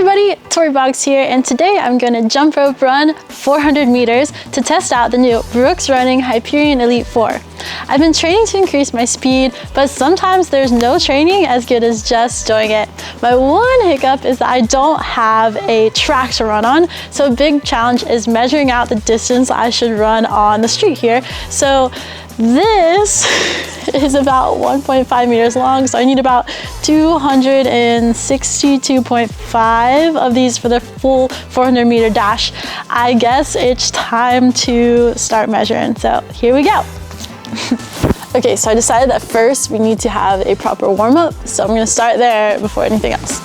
everybody, Tori Boggs here, and today I'm going to jump rope run 400 meters to test out the new Brooks Running Hyperion Elite 4. I've been training to increase my speed, but sometimes there's no training as good as just doing it. My one hiccup is that I don't have a track to run on, so a big challenge is measuring out the distance I should run on the street here. So this is about 1.5 meters long, so I need about 262.5 of these for the full 400 meter dash. I guess it's time to start measuring, so here we go. Okay, so I decided that first we need to have a proper warm-up, so I'm going to start there before anything else.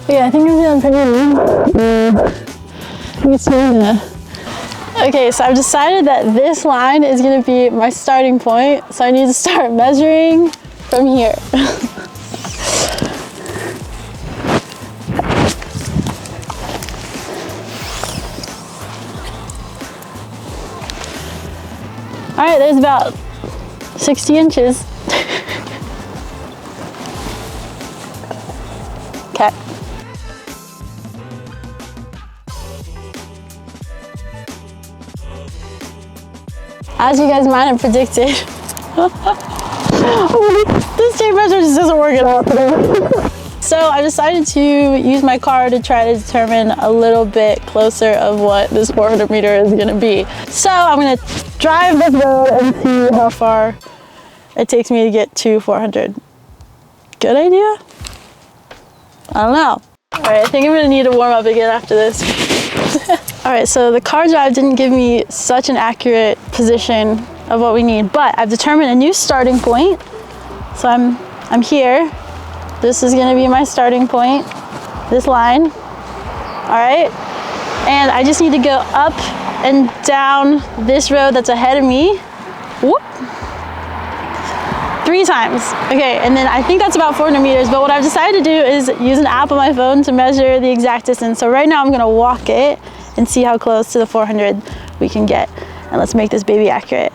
Yeah, I think I'm doing pretty good. Okay, so I've decided that this line is going to be my starting point, so I need to start measuring from here. All right, there's about 60 inches. Okay. As you guys might have predicted, this tape measure just doesn't work at all today. So I decided to use my car to try to determine a little bit closer of what this 400 meter is going to be. So I'm going to drive this road and see how far it takes me to get to 400. Good idea? I don't know. All right, I think I'm going to need to warm up again after this. All right, so the car drive didn't give me such an accurate position of what we need, but I've determined a new starting point. So I'm here. This is gonna be my starting point, this line. All right, and I just need to go up and down this road that's ahead of me. Whoop. 3 times. Okay, and then I think that's about 400 meters, but what I've decided to do is use an app on my phone to measure the exact distance. So right now I'm gonna walk it and see how close to the 400 we can get. And let's make this baby accurate.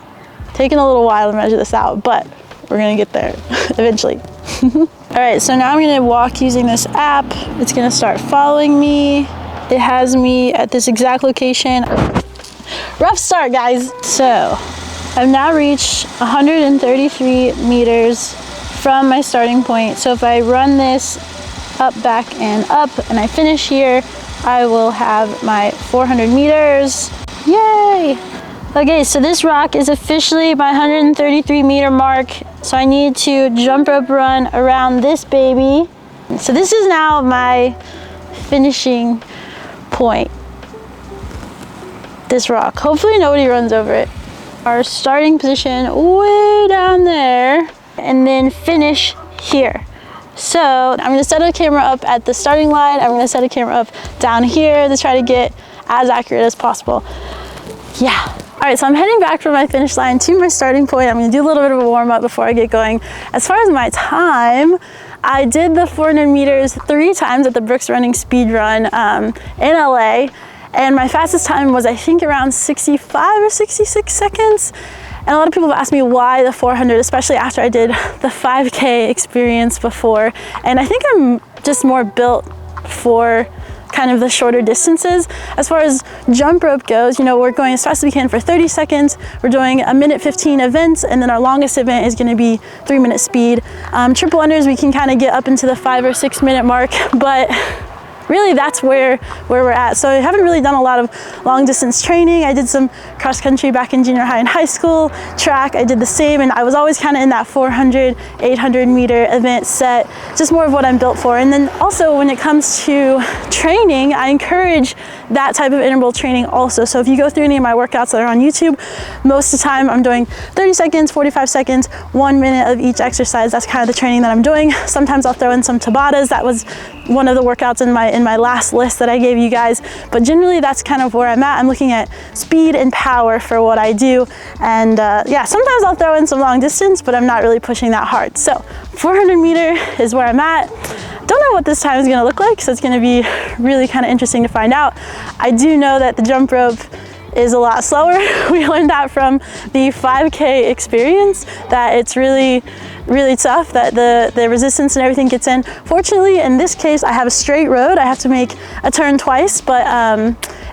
Taking a little while to measure this out, but we're gonna get there eventually. All right, so now I'm gonna walk using this app. It's gonna start following me. It has me at this exact location. Rough start, guys. So I've now reached 133 meters from my starting point. So if I run this up, back, and up, and I finish here, I will have my 400 meters. Yay! Okay, so this rock is officially my 133 meter mark. So I need to jump rope run around this baby. So this is now my finishing point. This rock. Hopefully nobody runs over it. Our starting position way down there, and then finish here. So I'm gonna set a camera up at the starting line. I'm gonna set a camera up down here to try to get as accurate as possible. Yeah. All right, so I'm heading back from my finish line to my starting point. I'm gonna do a little bit of a warm up before I get going. As far as my time, I did the 400 meters 3 times at the Brooks Running Speed Run in LA. And my fastest time was, I think, around 65 or 66 seconds. And a lot of people have asked me why the 400, especially after I did the 5K experience before. And I think I'm just more built for kind of the shorter distances. As far as jump rope goes, you know, we're going as fast as we can for 30 seconds. We're doing a 1:15 events, and then our longest event is gonna be 3-minute speed. Triple unders, we can kind of get up into the 5 or 6 minute mark, but really that's where we're at. So I haven't really done a lot of long distance training. I did some cross country back in junior high and high school. Track, I did the same, and I was always kind of in that 400, 800 meter event set, just more of what I'm built for. And then also when it comes to training, I encourage that type of interval training also. So if you go through any of my workouts that are on YouTube, most of the time I'm doing 30 seconds, 45 seconds, 1 minute of each exercise. That's kind of the training that I'm doing. Sometimes I'll throw in some Tabatas. That was one of the workouts in my in my last list that I gave you guys, but generally that's kind of where I'm at. I'm looking at speed and power for what I do, and yeah, sometimes I'll throw in some long distance, but I'm not really pushing that hard. So 400 meter is where I'm at. Don't know what this time is going to look like, so it's going to be really kind of interesting to find out. I do know that the jump rope is a lot slower. We learned that from the 5K experience, that it's really tough, that the resistance and everything gets in. Fortunately, in this case, I have a straight road. I have to make a turn twice, but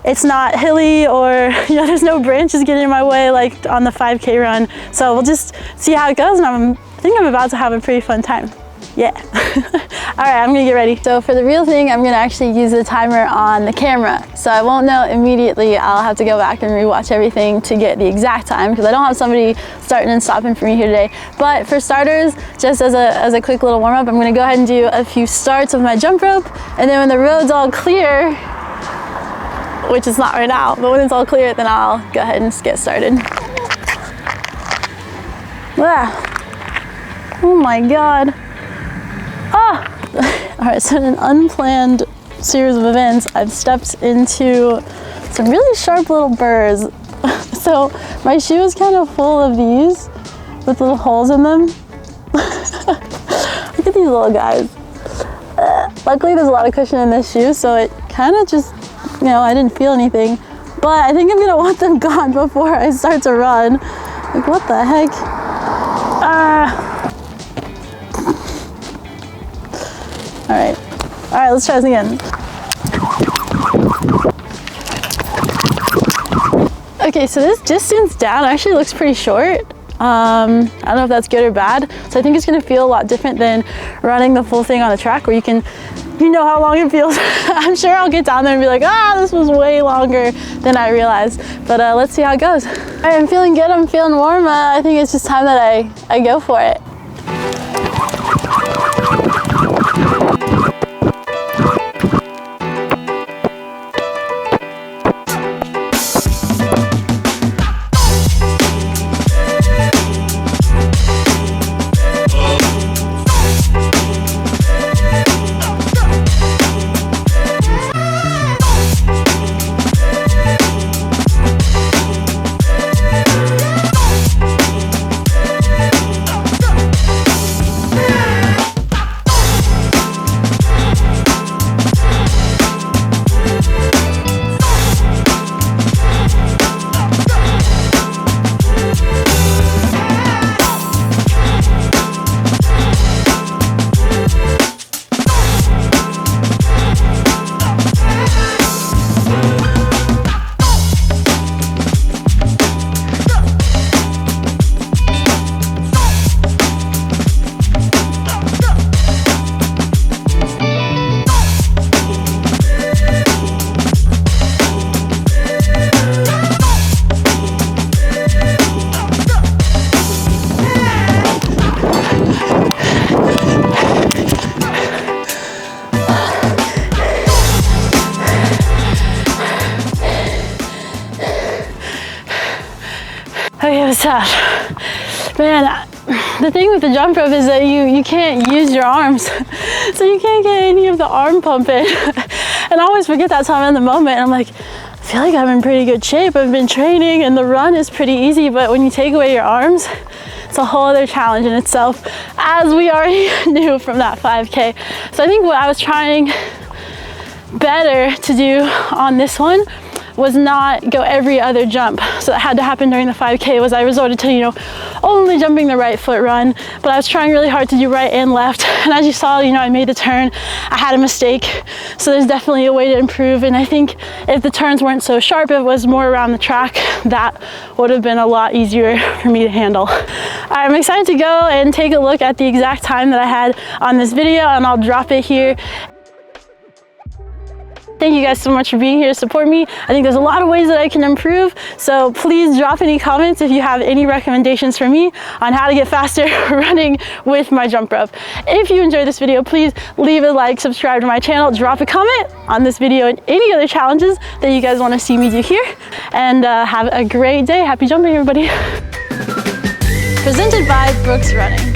it's not hilly, or there's no branches getting in my way like on the 5K run. So we'll just see how it goes, and I think I'm about to have a pretty fun time. Yeah. All right, I'm gonna get ready. So for the real thing, I'm gonna actually use the timer on the camera. So I won't know immediately. I'll have to go back and rewatch everything to get the exact time, because I don't have somebody starting and stopping for me here today. But for starters, just as a quick little warm up, I'm gonna go ahead and do a few starts of my jump rope. And then when the road's all clear, which is not right now, but when it's all clear, then I'll go ahead and get started. Ah. Oh my God. Ah! All right, so in an unplanned series of events, I've stepped into some really sharp little burrs. So my shoe is kind of full of these with little holes in them. Look at these little guys. Luckily, there's a lot of cushion in this shoe, so it kind of just, I didn't feel anything. But I think I'm gonna want them gone before I start to run. Like, what the heck? All right, let's try this again. Okay, so this distance down actually looks pretty short. I don't know if that's good or bad. So I think it's gonna feel a lot different than running the full thing on the track, where you know how long it feels. I'm sure I'll get down there and be like, this was way longer than I realized. But let's see how it goes. All right, I'm feeling good, I'm feeling warm. I think it's just time that I go for it. Okay, it was tough. Man, the thing with the jump rope is that you can't use your arms. So you can't get any of the arm pump in. And I always forget that time in the moment. I'm like, I feel like I'm in pretty good shape. I've been training and the run is pretty easy, but when you take away your arms, it's a whole other challenge in itself, as we already knew from that 5K. So I think what I was trying better to do on this one was not go every other jump. So that had to happen during the 5K, was I resorted to, only jumping the right foot run, but I was trying really hard to do right and left. And as you saw, I made the turn, I had a mistake. So there's definitely a way to improve. And I think if the turns weren't so sharp, if it was more around the track, that would have been a lot easier for me to handle. I'm excited to go and take a look at the exact time that I had on this video, and I'll drop it here. Thank you guys so much for being here to support me. I think there's a lot of ways that I can improve, so please drop any comments if you have any recommendations for me on how to get faster running with my jump rope. If you enjoyed this video, please leave a like, subscribe to my channel, drop a comment on this video and any other challenges that you guys want to see me do here, and have a great day. Happy jumping, everybody. Presented by Brooks Running.